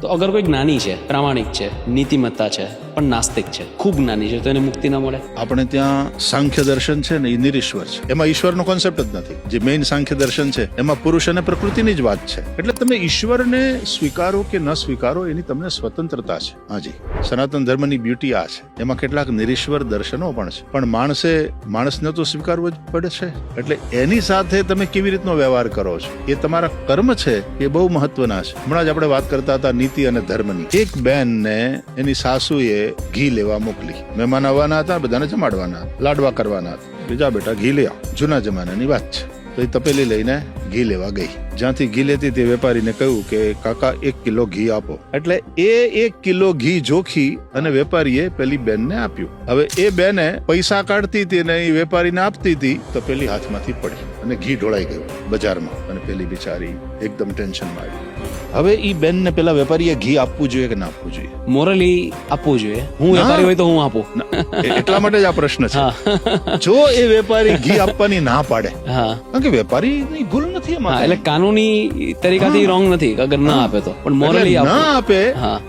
તો અગર કોઈ જ્ઞાની છે, પ્રામાણિક છે, નીતિમત્તા છે, પણ નાસ્તિક છે, ખૂબ જ્ઞાની છે, તો એને મુક્તિ ન મળે? આપણે ત્યાં સાંખ્ય દર્શન છે ને એ નિરીશ્વર છે, એમાં ઈશ્વરનો કોન્સેપ્ટ જ નથી. જે મેઇન સાંખ્ય દર્શન છે એમાં પુરુષ અને પ્રકૃતિની જ વાત છે. એટલે તમે ઈશ્વરને સ્વીકારો કે ન સ્વીકારો એની તમને સ્વતંત્રતા છે. હાજી, સનાતન ધર્મની બ્યુટી આ છે. એમાં કેટલાક નિરીશ્વર દર્શનો પણ છે, પણ માણસને તો સ્વીકારવો જ પડે છે. એટલે એની સાથે તમે કેવી રીતનો વ્યવહાર કરો છો, એ તમારા કર્મ છે, એ બહુ મહત્વના છે. હમણાં જ આપણે વાત કરતા હતા નીતિ અને ધર્મની. એક બેનને એની સાસુએ ઘી લેવા મોકલી. મહેમાન આવવાના હતા, બધાને જમાડવાના, લાડવા કરવાના હતા. બીજા બેટા ઘી લઈ આવ. જૂના જમાનાની વાત છે. તો એ તપેલી લઈને ઘી લેવા ગઈ. જ્યાંથી ઘી લેતી તે વેપારીને કહ્યું કે કાકા 1 કિલો ઘી આપો. એટલે એ 1 કિલો ઘી જોખી અને વેપારીએ પેલી બેનને આપ્યું. હવે એ બેને પૈસા કાઢતી હતી અને એ વેપારીને આપતી હતી, તો પેલી હાથમાંથી પડી અને ઘી ઢોળાઈ ગયું બજારમાં. અને પેલી બિચારી એકદમ ટેન્શનમાં આવી. હવે ઈ બેનને પેલા વેપારીએ ઘી આપવું જોઈએ કે ના આપવું જોઈએ? મોરલી આપવું જોઈએ. હું વેપારી હોય તો હું આપું. એટલા માટે જ આ પ્રશ્ન છે. જો એ વેપારી ઘી આપવાની ના પાડે, કારણ કે વેપારીની ભૂલ નથી એમાં, એટલે કાનૂની તરીકાથી રોંગ નથી અગર ના આપે તો, પણ મોરલી ના આપે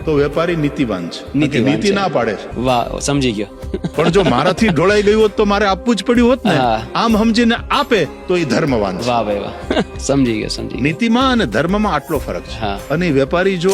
તો વેપારી નીતિવાન છે, નીતિ ના પાડે છે. વાહ, સમજી ગયો. પણ જો મારાથી ઢોળાઈ ગયું હોત તો મારે આપવું જ પડ્યું હોત ને. આમ સમજીને આપે તો એ ધર્મવાન છે. વાહ ભાઈ વાહ, સમજી ગયો. નીતિમાં અને ધર્મમાં આટલો ફરક છે. અને વેપારી જો